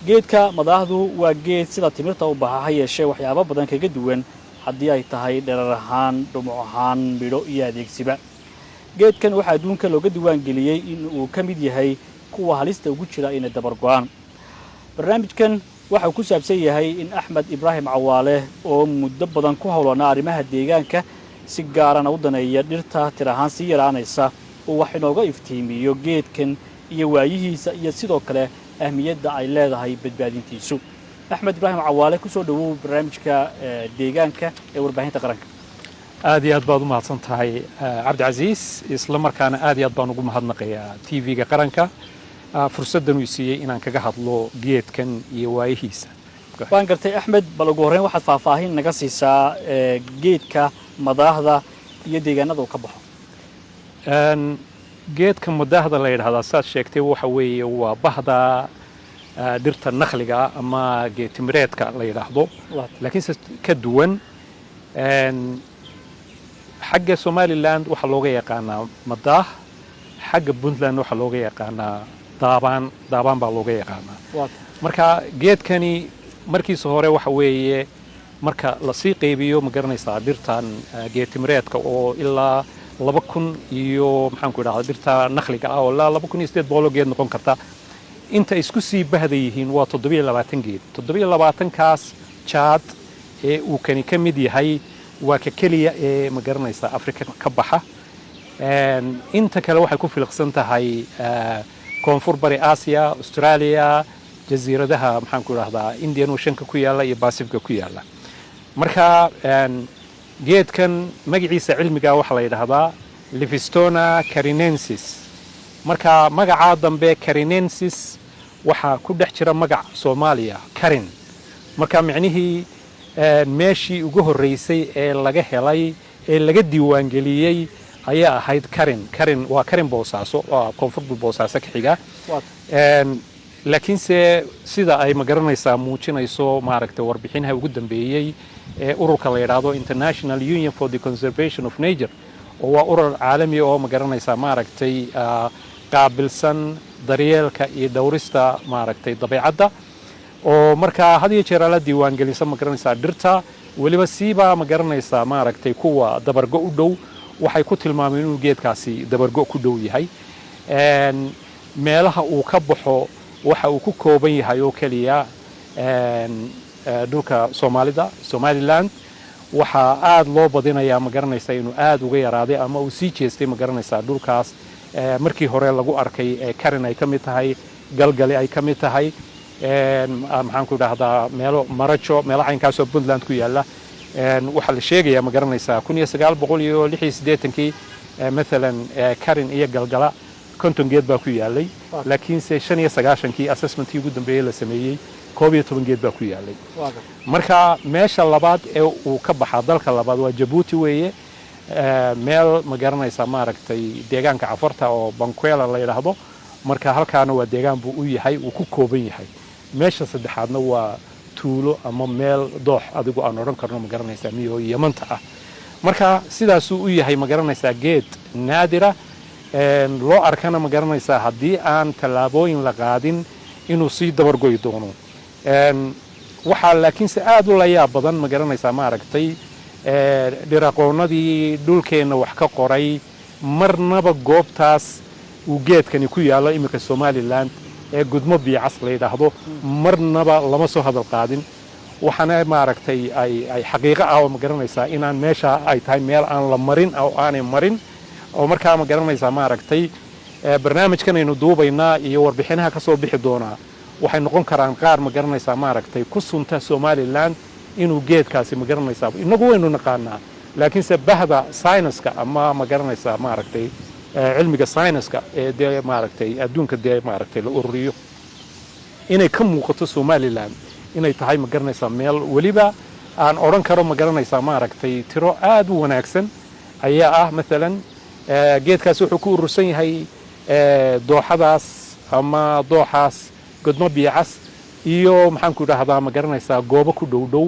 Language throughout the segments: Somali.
geedka madaahdu waa geed sida timirta u baxa ha yeeshee waxyaabo badan kaga duwan haddii ay tahay dherer ahaan dhumuc ahaan midho iyo adeegsiba geedkan waxaa adduunka looga diwaan geliyey in uu ka mid yahay kuwa halista ugu jira inay dabar go'aan barnaamijkan waxa uu ku saabsan yahay in Axmed Ibraahim Cawaale oo muddo badan ku hawlanaa arrimaha deegaanka si gaarana u daneeya dhirta tir ahaan si yaraanaysa oo wax inooga iftiimiyo geedkan iyo waayihiisa iyo sidoo kale ahmiyadda ay leedahay badbaadintiisu Axmed Ibraahim Cawaale ku soo dhawow barnaamijka deegaanka ee warbaahinta qaranka aad iyo aad baad u mahadsan tahay Cabdi Casiis isla markaana aad iyo aad baan ugu mahadnaqayaa TV-ga qaranka fursadan uu siiyay inaan kaga hadlo geedkan iyo waayihiisa waan gartay Axmed bal ugu horreyn waxaad faahfaahin naga siisaa geedka madaahda iyo deegaanada uu ka baxo geedka madaahda la yiraahdo saad sheegtay waxa weeye waa bahda dhirta nakhliga ama geed timireedka la yiraahdo laakiin ka duwan xagga Somaliland waxa looga yaqaanaa madaah xagga Puntland waxa looga yaqaanaa daabaan baa looga yaqaanaa marka geedkani markiisa hore waxa weeye marka la sii qaybiyo ma garanaysaa dhirtan geed timireedka oo ilaa 2000 iyo maxaan ku idhaahdaa dhirta nakhliga ah oo ilaa 2800 geed noqon karta inta isku sii bahda yihiin waa 720 geed 720 kaas jaad ee uu kani ka mid yahay waa ka kaliya ee ma garanaysaa Afrika ka baxa inta kale waxay ku filqsan tahay koonfur bari Aasiya Australia jasiiradaha maxaan ku idhaahdaa Indian Ocean ku yaala iyo Pacific ku yaala marka geedkan magaciisa cilmiga waxa la yiraahdaa Livistona carinensis marka magaca dambe carinensis waxa ku dhex jira magac Soomaaliya Karin marka macnihii meeshii ugu horeysay ee laga helay ee laga diiwaan geliyay ayaa ahayd Karin waa Karin Boosaaso oo koonfur Boosaaso ka xiga laakiin sida ay ma garanaysaa muujinayso maaragtay warbixinaha ugu dambeeyay ee ururka la yiraahdo International Union for the Conservation of Nature oo waa urur caalami oo ma garanaysaa maaragtay qaabilsan daryeelka iyo dhawrista maaragtay dabeecadda oo marka had iyo jeer la diiwaan gelinsan ma garanaysaa dhirta waliba siiba ma garanaysaa maaragtay kuwa dabargo u dhow waxay ku tilmaameen inuu geedkaasi dabargo ku dhow yahay meelaha uu ka baxo waxa uu ku kooban yahay oo kaliya dhulka Somaliland waxa aad loo badinayaa ma garanaysaa inuu aad uga yaraaday ama uu sii jeestay ma garanaysaa dhulkaas markii hore lagu arkay Karin ay ka mid tahay galgali ay ka mmid tahay maxaan ku idhaahdaa meelo marajo meelaha inkaas oo Puntland ku yaala waxa la sheegayaa ma garanaysaa 1986 مثلا Karin iyo galgala konton geed baa ku yaalay laakiin 95kii assessmentkii ugu dambeeyay la sameeyay 12 geed baa ku yaalay marka meesha labaad ee uu ka baxaa dalka labaad waa Djibouti weeye meel ma garanaysaa maaragtay deegaanka cafarta oo Banquela la yiraahdo marka halkaana waa deegaan buu u yahay uu ku kooban yahay meesha saddexaadna waa tuulo ama meel doox adigu aan oran karno ma garanaysaa miyo Yamanta ah marka sidaas uu yahay ma garanaysaa geed naadira loo arkana ma garanaysaa haddii aan tallaabooyin la qaadin inuu sii dabar go'i doono waxa laakiin si aad u la yaab badan ma garanaysaa maaragtay dhiraqoonadii dhulkeena wax ka qoray marnaba goobtaas uu geedkani ku yaalo imika Somaliland ee gudmo biicas la yiraahdo marnaba lama soo hadal qaadin waxana maaragtay ay xaqiiqo ah oo ma garanaysaa inaan meesha ay tahay meel aan la marin oo aanay marin oo markaa ma garanaysaa maaragtay barnaamijkan aynu duubaynaa iyo warbixinaha ka soo bixi doonaa waxay noqon karaan qaar ma garanaysaa maaragtay ku sunta Somaliland inuu geedkaasi ma garanaysaa inagu waynu naqaanaa laakiinse bahda science-ka ama ma garanaysaa maaragtay cilmiga science-ka ee maaragtay adduunka maaragtay la ururiyo inay ka muuqato Somaliland inay tahay ma garanaysaa meel waliba aan oran karo ma garanaysaa maaragtay tiro aad u wanaagsan ayaa ah مثلا geedkaas wuxuu ku urursan yahay dooxadaas ama dooxaas gudmo biicas iyo maxaan ku idhaahdaa ma garanaysaa goobo ku dhow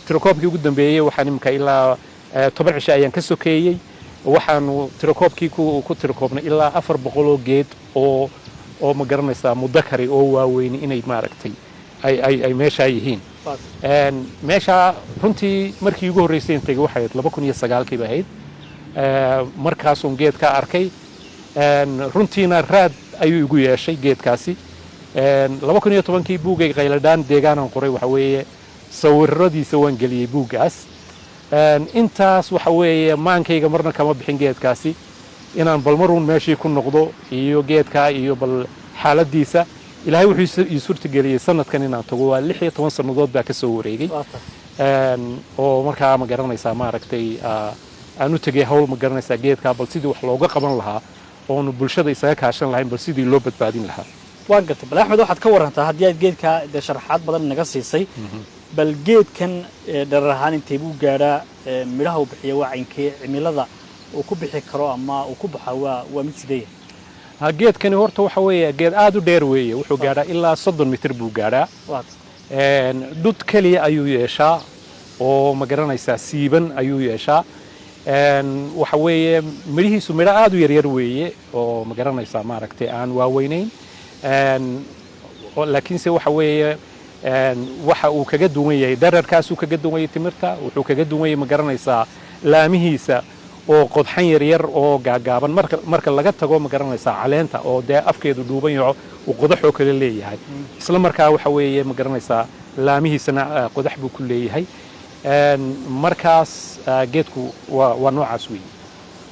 tirakoobkii ugu dambeeyay waxaan imika ilaa 10 cisho ayaan ka sokeeyay waxaanu tirakoobkii ku tirakoobnay ilaa 400 geed oo oo ma garanaysaa mudakari oo waaweyn inay maaragtay ay meeshaa yihiin meeshaa runtii markii ugu horreysay intay waxay ahayd 2009 ba ahayd markaasuun geedka arkay runtiina raad ayuu igu yeeshay geedkaasi 2010kii buugay qayladhaan deegaanan qoray waxa weeye sawiradiisa waan geliyey buuggaas intaas waxa weeye maankayga marna kama bixin geedkaasi inaan bal maruun meeshii ku noqdo iyo geedkaa iyo bal xaaladiisa ilaahay wuxuu ii suurtageliyey sanadkan inaan tago waa 16 sannadood baa ka soo wareegay oo markaa ma garanaysaa maaragtay aan u tegay hawl ma garanaysaa geedkaa bal sidii wax looga qaban lahaa oonu bulshada isaga kaashan lahayn bal sidii loo badbaadin lahaa waan gartay bal axmed waxaad ka warantaa haddii aad geedkaa dee sharaxaad badan naga siisay bal geedkan dherer ahaan intee buu gaadhaa midhaha uu bixiya waa caynkee cimilada uu ku bixi karo ama uu ku baxa waa mid sidee geedkani horta waxa weeye geed aad u dheer weeye wuxuu gaadhaa ilaa 30 mitir buu gaadhaa dhud keliya ayuu yeeshaa oo ma garanaysaa siiban ayuu yeeshaa waxa weeye midhihiisu midho aad u yaryar weeye oo ma garanaysaa maaragtay aan waaweynayn laakiinse waxa weeye waxa uu kaga duwan yahay dherarkaasuu kaga duwan yahay timirta wuxuu kaga duwan yahay ma garanaysaa laamihiisa oo qodxan yaryar oo gaagaaban marka laga tago ma garanaysaa caleenta oo dee afkeedu dhuuban yaho uu qodaxoo kale leeyahay isla markaa waxa weeye ma garanaysaa laamihiisana qodax buu ku leeyahay markaas geedku waa noocaas weeye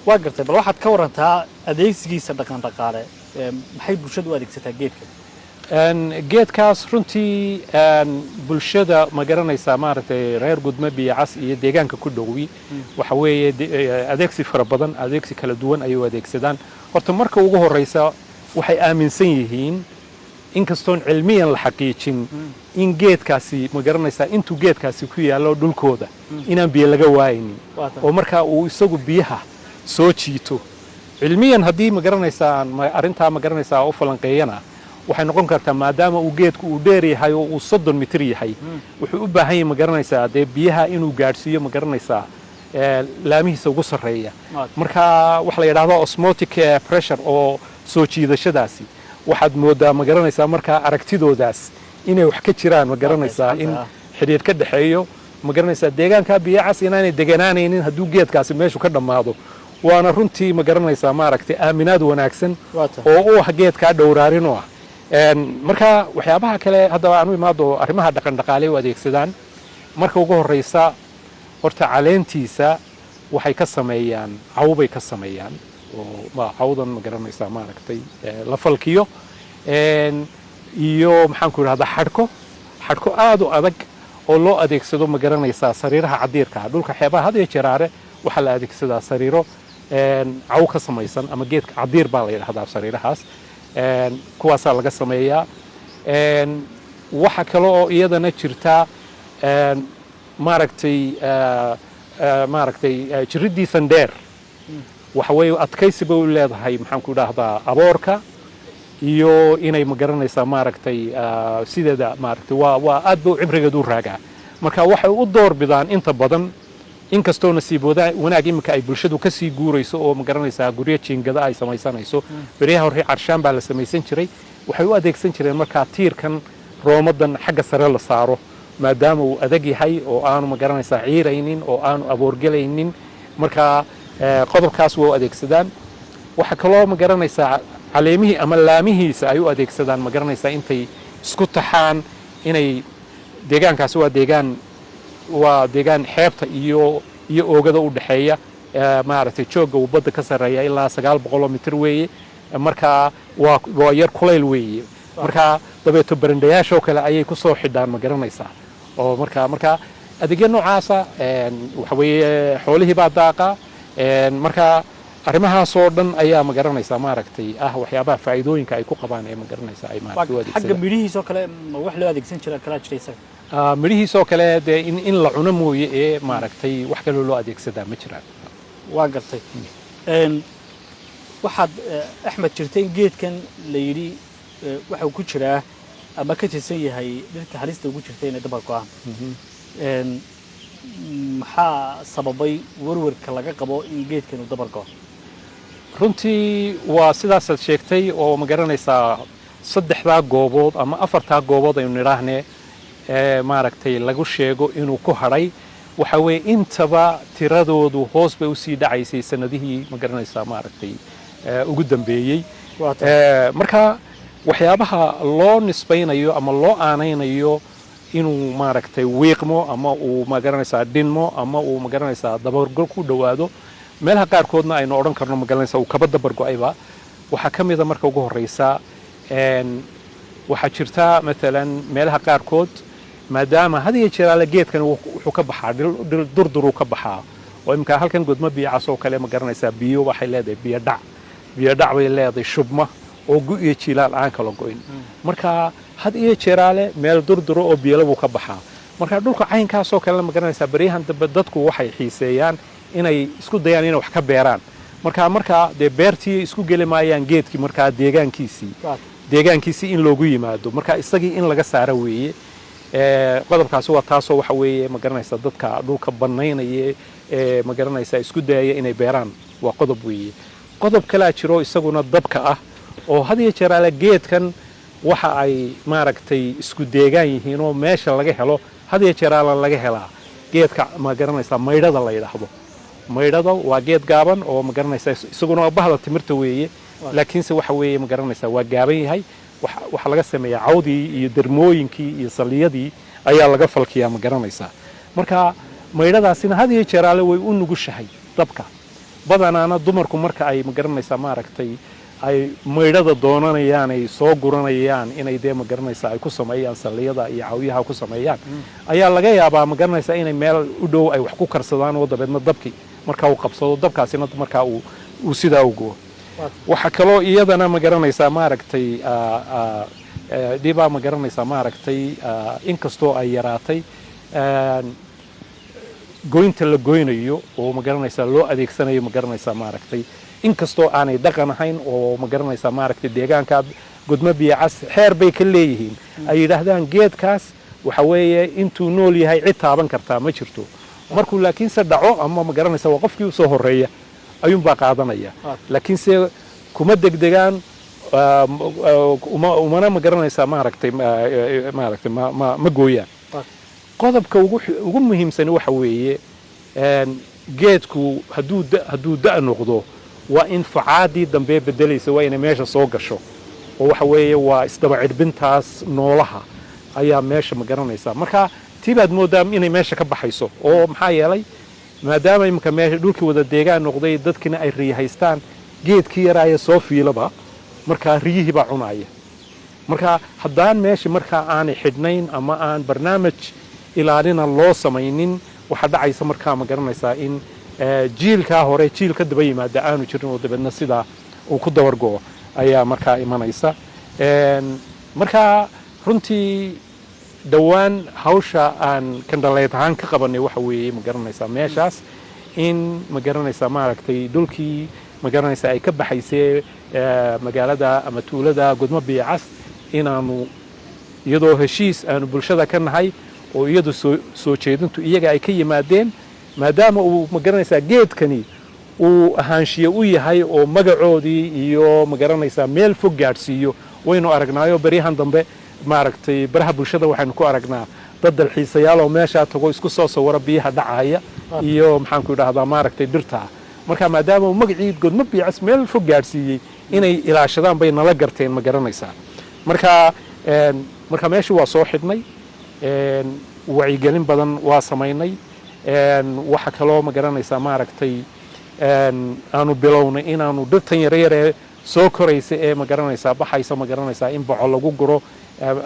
waa gartay bal waxaad ka warantaa adeegsigiisa dhaqan dhaqaale maxay bulshadu u adeegsataa geedka geedkaas runtii bulshada ma garanaysaa maaragtay reer gudmo biyacas iyo deegaanka ku dhowi waxa weeye adeegsi fara badan adeegsi kala duwan ayay u adeegsadaan horta marka ugu horreysa waxay aaminsan yihiin inkastoon cilmiyan la xaqiijin in geedkaasi ma garanaysaa intuu geedkaasi ku yaallo dhulkooda inaan biyo laga waaynin oo markaa uu isagu biyaha soo jiito cilmiyan haddii ma garanaysaa arrintaa ma garanaysaa u falanqeeyana waxay noqon kartaa maadaama uu geedku uu dheer yahay oo uu 30 mitir yahay wuxuu u baahan yahay ma garanaysaa dee biyaha inuu gaadhsiiyo ma garanaysaa laamihiisa ugu sarreeya marka waxa la yidhaahdo osmotic pressure oo soo jiidashadaasi waxaad moodaa ma garanaysaa markaa aragtidoodaas inay wax ka jiraan ma garanaysaa in xidhiidh ka dhaxeeyo ma garanaysaa deegaanka biyacas inaanay deganaanaynin hadduu geedkaasi meeshu ka dhammaado waana runtii ma garanaysaa maaragtay aaminaad wanaagsan oo u ah geedkaa dhowraarin u ah marka waxyaabaha kale haddaba aanu imaado arrimaha dhaqan dhaqaale u adeegsadaan marka ugu horreysa horta caleentiisa waxay ka sameeyaan cawbay ka sameeyaan oo cawdan ma garanaysaa maaragtay la falkiyo iyo maxaan ku idhahdaa xadhko aad u adag oo loo adeegsado ma garanaysaa sariiraha cadiirka dhulka xeebaha had iyo jeraare waxaa la adeegsadaa sariiro caw ka samaysan ama geedka cadiir baa la yidhahdaa sariirahaas kuwaasaa laga sameeyaa waxa kale oo iyadana jirta maaragtay jiriddiisan dheer waxa weeye adkaysi bay u leedahay maxaan ku idhaahdaa aboorka iyo inay ma garanaysaa maaragtay sideeda maaragtay waa aad ba cibrigeedu u raagaa marka waxay u door bidaan inta badan inkastoo nasiib wanaag iminka ay bulshadu ka sii guurayso oo ma garanaysaa guryo jiingada ay samaysanayso beriyaha hore carshaan baa la samaysan jiray waxay u adeegsan jireen markaa tiirkan roomadan xagga sare la saaro maadaama uu adag yahay oo aanu ma garanaysaa ciiraynin oo aanu aboorgelaynin markaa qodobkaas waa u adeegsadaan waxa kaloo ma garanaysaa caleemihii ama laamihiisa ay u adeegsadaan ma garanaysaa intay isku taxaan inay deegaankaasi waa deegaan xeebta iyo oogada u dhaxeeya maaragtay joogga uu badda ka sarreeya ilaa 900 mitir weeye markaa waa yar kulayl weeye markaa dabeeto barandayaashoo kale ayay ku soo xidhaan ma garanaysaa oo markaa adeegyo noocaasa waxa weeye xoolihii baa daaqa markaa arrimahaasoo dhan ayaa ma garanaysaa maaragtay waxyaabaha faa'iidooyinka ay ku qabaan ee ma garanaysaa ay maaragtay u adeegsadaan xagga midhihiisoo kale ma wax loo adeegsan jira kala jiray isaga midhihiisoo kale dee in la cuno mooye ee maaragtay wax kaloo loo adeegsadaa ma jiraan waa gartay waxaad axmed jirtay in geedkan la yidhi waxuu ku jiraa ama ka tirsan yahay dhirta halista ugu jirta inay dabar go'aan maxaa sababay warwarka laga qabo in geedkan uu dabar go'o runtii waa sidaasaad sheegtay oo ma garanaysaa saddexdaa goobood ama afartaa goobood aynu nidhaahnee maaragtay lagu sheego inuu ku hadhay waxa weeye intaba tiradoodu hoos bay usii dhacaysay sanadihii ma garanaysaa maaragtay ugu dambeeyey marka waxyaabaha loo nisbaynayo ama loo aanaynayo inuu maaragtay wiiqmo ama uu ma garanaysaa dhinmo ama uu ma garanaysaa dabargol ku dhowaado meelaha qaarkoodna aynu odhan karno ma garanaysaa uu kaba dabargo-ayba waxaa ka mida marka ugu horreysa waxaa jirta maalan meelaha qaarkood maadaama had iyo jeer alle geedkan wuxuu ka baxaa durduruu ka baxaa oo imika halkan godmo biyacas oo kale ma garanaysaa biyo waxay leedahay biyodhac bay leedahay shubma oo gu iyo jiilaal aan kala goyn marka had iyo jeer alle meel durduro oo biyala buu ka baxaa marka dhulka caynkaasoo kale ma garanaysaa baryahan dambe dadku waxay xiiseeyaan inay isku dayaan inay wax ka beeraan marka dee beertii isku geli maayaan geedkii markaa deegaankiisii in loogu yimaado marka isagii in laga saaro weeye qodobkaasi waa taasoo waxa weeye ma garanaysaa dadka dhulka bannaynaya ma garanaysaa isku dayaya inay beeraan waa qodob weeye qodob kalaa jiro isaguna dabka ah oo had iyo jeer ale geedkan waxa ay maaragtay isku deegaan yihiin oo meesha laga helo had iyo jeer ale laga helaa geedka ma garanaysaa maydhada la yidhaahdo maydhada waa geed gaaban oo ma garanaysaa isaguna bahda timirta weeye laakiinse waxa weeye ma garanaysaa waa gaaban yahay waxa laga sameeyaa cawdii iyo dermooyinkii iyo saliyadii ayaa laga falkiyaa ma garanaysaa marka maydhadaasina had iyo jeer ale way u nugushahay dabka badanaana dumarku marka ay ma garanaysaa maaragtay ay maydhada doonanayaan ay soo guranayaan inay dee ma garanaysaa ay ku sameeyaan saliyada iyo cawyaha ku sameeyaan ayaa laga yaabaa ma garanaysaa inay meel u dhow ay wax ku karsadaan oo dabeedna dabkii markaa uu qabsado dabkaasina markaa uu sidaa u gubo waxa kaloo iyadana ma garanaysaa maaragtay dhibaa ma garanaysaa maaragtay inkastoo ay yaraatay goynta la goynayo oo ma garanaysaa loo adeegsanayo ma garanaysaa maaragtay inkastoo aanay dhaqan ahayn oo ma garanaysaa maaragtay deegaanka godmo biyacas xeer bay ka leeyihiin ay yidhaahdaan geedkaas waxa weeye intuu nool yahay cid taaban kartaa ma jirto markuu laakiinse dhaco ama ma garanaysaa waa qofkii u soo horreeya ayuunbaa qaadanaya laakiinse kuma degdegaan umana ma garanaysaa maaragtay ma gooyaan qodobka ugu muhiimsani waxa weeye geedku hadduu da' noqdo waa in facaadii dambe bedelaysa waa inay meesha soo gasho oo waxa weeye waa isdaba cidhbintaas noolaha ayaa meesha ma garanaysaa marka tii baad moodaa inay meesha ka baxayso oo maxaa yeelay maadaama imika meesha dhulkii wada deegaan noqday dadkina ay riyahaystaan geedkii yaraaya soo fiilaba markaa riyihii baa cunaaya marka haddaan meesha markaa aanay xidhnayn ama aan barnaamij ilaalina loo samaynin waxaa dhacaysa markaa ma garanaysaa in jiilkaa hore jiil ka daba yimaada aanu jirin oo dabeedna sidaa uu ku dabargo'o ayaa markaa imanaysa markaa runtii dhowaan hawsha aan kandhaleed ahaan ka qabanay waxa weeye ma garanaysaa meeshaas in ma garanaysaa maaragtay dhulkii ma garanaysaa ay ka baxaysee magaalada ama tuulada godmo biyacas inaanu iyadoo heshiis aanu bulshada ka nahay oo iyadu soo jeedintu iyaga ay ka yimaadeen maadaama uu ma garanaysaa geedkani uu ahaanshiye u yahay oo magacoodii iyo ma garanaysaa meel fog gaadhsiiyo waynu aragnaayo baryahan dambe maaragtay baraha bulshada waxaynu ku aragnaa dad dalxiisayaal oo meeshaa tago isku soo sawira biyaha dhacaya iyo maxaanku idhaahdaa maaragtay dhirtaa marka maadaama uu magacii godmo biyacas meel fog gaadhsiiyey inay ilaashadaan bay nala garteen ma garanaysaa marka meeshii waa soo xidhnay wacyigelin badan waa samaynay waxa kaloo ma garanaysaa maaragtay aanu bilownay inaanu dhirtan yaryaree soo koraysa ee ma garanaysaa baxaysa ma garanaysaa in boco lagu guro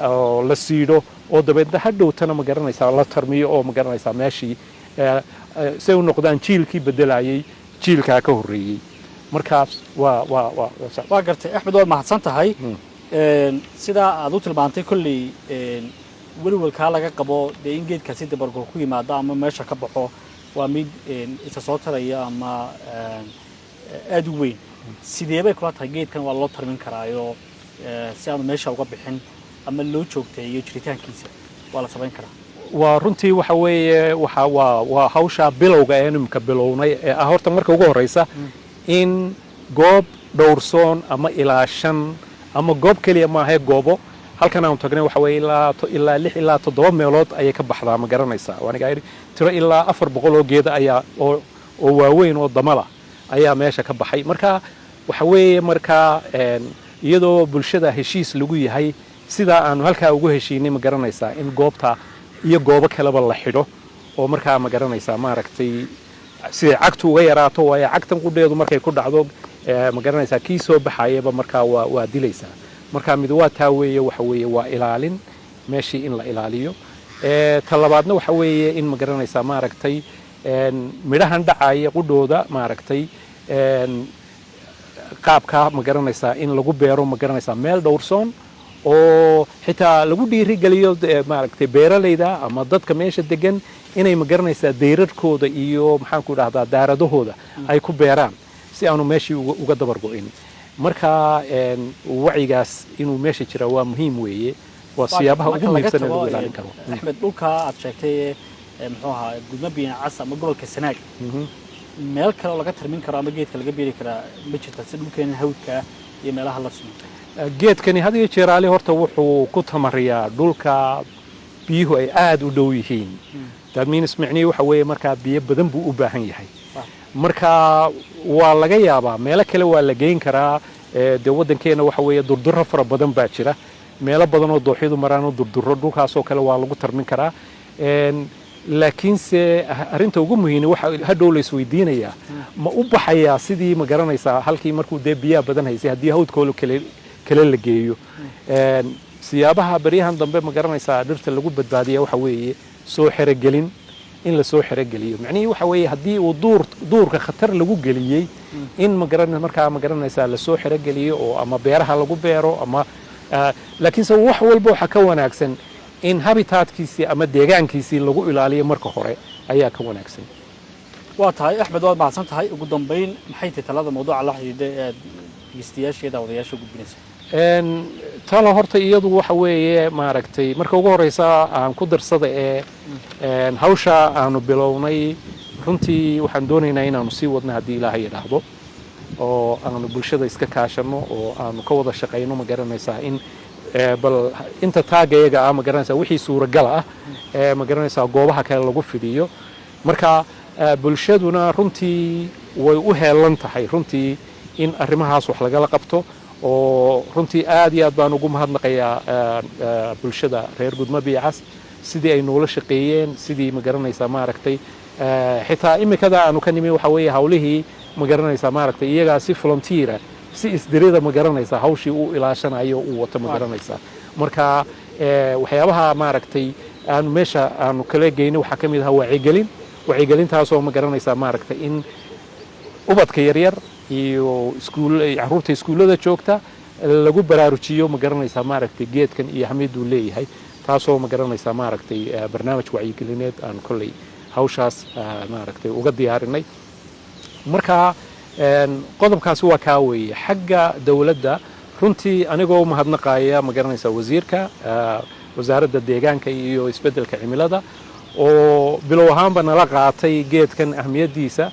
oo la siidho oo dabeedna hadhowtana ma garanaysaa la tarmiyo oo ma garanaysaa meeshii say u noqdaan jiilkii bedelayay jiilkaa ka horreeyey markaas waa gartay axmed waad mahadsan tahay sidaa aad u tilmaantay kolley welwalkaa laga qabo dee in geedkaasi dabargol ku yimaado ama meesha ka baxo waa mid isa soo taraya ama aad u weyn sidee bay kula tahay geedkan waa loo tarmin karaayo si aanu meesha uga bixin ama loo joogteeyo jiritaankiisa waa la samayn karaa waa runtii waxa weeye waa hawshaa bilowga ee nimka bilownay ee horta marka ugu horreysa in goob dhowrsoon ama ilaashan ama goob keliya maaha goobo halkan aan tagnay waxa weeye ilaa 6 ilaa 7 meelood ayay ka baxdaa ma garanaysaa waaniga yiri tiro ilaa 400 oo geed ayaa oo waaweyn oo damala ayaa meesha ka baxay marka waxa weeye marka iyadoo bulshada heshiis lagu yahay sida aanu halkaa ugu heshiinay ma garanaysaa in goobta iyo goobo kaleba la xidho oo markaa ma garanaysaa maaragtay sida cagtu uga yaraato waayo cagtan qudheedu markay ku dhacdo ma garanaysaa kii soo baxayaba markaa waa dilaysaa marka mid waa taa weeye waxa weeye waa ilaalin meeshii in la ilaaliyo talabaadna waxa weeye in ma garanaysaa maaragtay midhahan dhacaya qudhooda maaragtay qaabka ma garanaysaa in lagu beero ma garanaysaa meel dhowrsoon oo xitaa lagu dhiirigeliyo maaragtay beeralayda ama dadka meesha degan inay ma garanaysaa dayrarkooda iyo maxaan ku dhahdaa daaradahooda ay ku beeraan si aanu meeshii uga dabar go'in marka wacyigaas inuu meesha jira waa muhiim weeye waa siyaabaha ugu muhiimsan ee lagu ilaalin karo axmed dhulka aad sheegtay muxuu ahaa gudmo biina cas ama gobolka sanaag meel kale oo laga tarmin karo ama geedka laga beeri karaa ma jirta si dhulkeena hawdka iyo meelaha la sumo geedkani had iyo jeer ali horta wuxuu ku tamariyaa dhulka biyuhu ay aad u dhow yihiin dadmiin ismicnii waxa weeye markaa biyo badan buu u baahan yahay marka waa laga yaabaa meelo kale waa la geyn karaa dee waddankeena waxa weeye durduro fara badan baa jira meelo badan oo dooxyadu maraan oo durduro dhulkaasoo kale waa lagu tarmin karaa laakiinse arrinta ugu muhiimna waxa hadhow la isweydiinayaa ma u baxayaa sidii ma garanaysaa halkii markuu dee biyaha badan haysay haddii hawdkooda kale la geeyo siyaabaha baryahan dambe ma garanaysaa dhirta lagu badbaadiya waxa weeye soo xerogelin in la soo xerogeliyo macnihii waxa weeye haddii uu duurka khatar lagu geliyey in markaa ma garanaysaa la soo xerogeliyo oo ama beeraha lagu beero ama laakiinse wax walba waxa ka wanaagsan in habitaadkiisii ama deegaankiisii lagu ilaaliyo marka hore ayaa ka wanaagsan waa tahay axmed waad mahadsan tahay ugu dambayn maxay tahay talada mawduuca la xidhiidha ee dhegeystayaasheeda odayaasha gudbinaysa talo horta iyadu waxa weeye maaragtay marka ugu horeysa aan ku darsada hawsha aanu bilownay runtii waxaan doonaynaa inaanu sii wadno haddii ilaahay yidhaahdo oo aanu bulshada iska kaashano oo aanu ka wada shaqayno ma garanaysaa in bal inta taagayaga ah ma garanaysaa wixii suuragal ah ma garanaysaa goobaha kale lagu fidiyo marka bulshaduna runtii way u heelan tahay runtii in arrimahaas wax lagala qabto oo runtii aad iyo aad baan ugu mahadnaqayaa bulshada reer gudmo biicas sidii ay noola shaqeeyeen sidii ma garanaysaa maaragtay xitaa imikada aanu ka nimi waxa weeye hawlihii ma garanaysaa maaragtay iyagaa si volunteera si isdirida ma garanaysaa hawshii uu ilaashanayo uu wato ma garanaysaa marka waxyaabaha maaragtay aanu meesha aanu kala geynay waxaa ka mid ahaa wacyigelintaasoo ma garanaysaa maaragtay in ubadka yaryar iyo carruurta iskuullada joogta lagu baraarujiyo ma garanaysaa maaragtay geedkan iyo ahmiyaduu leeyahay taasoo ma garanaysaa maaragtay barnaamij wacyigelineed aan kolley hawshaas maaragtay uga diyaarinay marka qodobkaasi waa kaa weeye xagga dawladda runtii anigoo mahadnaqaya ma garanaysaa wasiirka wasaaradda deegaanka iyo isbeddelka cimilada oo bilow ahaanba nala qaatay geedkan ahmiyaddiisa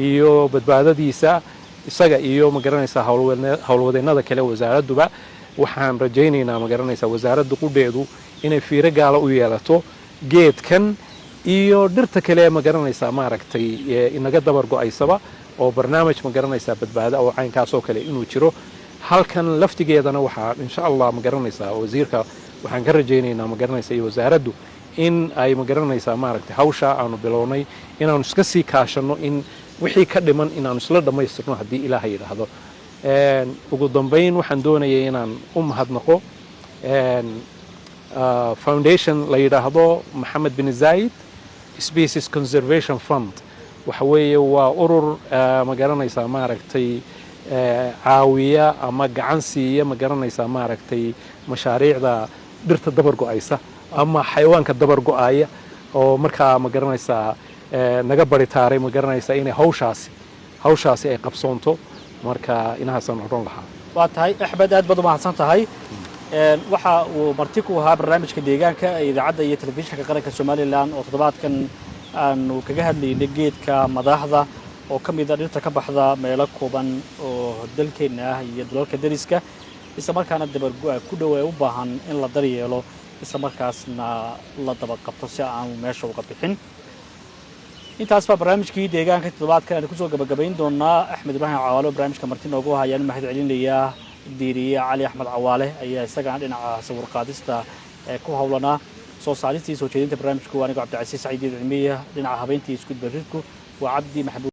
iyo badbaadadiisa isaga iyo ma garanaysaa howlwadeennada kale wasaaradduba waxaan rajaynaynaa ma garanaysaa wasaaradda qudheedu inay fiiro gaala u yeelato geedkan iyo dhirta kale ma garanaysaa maaragtay inaga dabar go'aysaba oo barnaamij ma garanaysaa badbaada oo caynkaasoo kale inuu jiro halkan laftigeedana waxaa insha allah ma garanaysaa wasiirka waxaan ka rajaynaynaa ma garanaysaa iyo wasaaraddu in ay ma garanaysaa maaragtay hawsha aanu bilownay inaanu iska sii kaashanno in wixii ka dhiman inaanu isla dhammaystirno haddii ilaahay yidhaahdo ugu dambayn waxaan doonayay inaan u mahadnaqo foundation la yidhaahdo maxamed bin zaid species conservation fund waxa weeye waa urur ma garanaysaa maaragtay caawiya ama gacan siiya ma garanaysaa maaragtay mashaariicda dhirta dabar go'aysa ama xayawaanka dabar go'aya oo markaa ma garanaysaa naga baritaaray ma garanaysaa inay hawshaasi ay qabsoonto marka inahaasaan odhan lahaa waa tahay axmed aad baad u mahadsan tahay waxa uu marti ku ahaa barnaamijka deegaanka ee idaacadda iyo telefishinka qaranka somalilan oo toddobaadkan aanu kaga hadlaynay geedka madaxda oo ka mid a dhirta ka baxda meelo kooban oo dalkeenna ah iyo dalalka dariska isla markaana dabargo-a ku dhow ee u baahan in la daryeelo isla markaasna la daba qabto si aan meesha uga bixin intaas baa barnaamijkii deegaanka toddobaadkan aan kusoo gabagabayn doonaa axmed ibraahim cawaale barnaamijka marti noogu hayaan mahad celinayaa diiriye cali axmed cawaale ayaa isagana dhinaca sawir qaadista ee ku hawlanaa soo saalistii soo jeedinta barnaamijku aniga cabdicasiis saciid cilmiya dhinaca habeyntii isku baridku waa cabdi maxamuud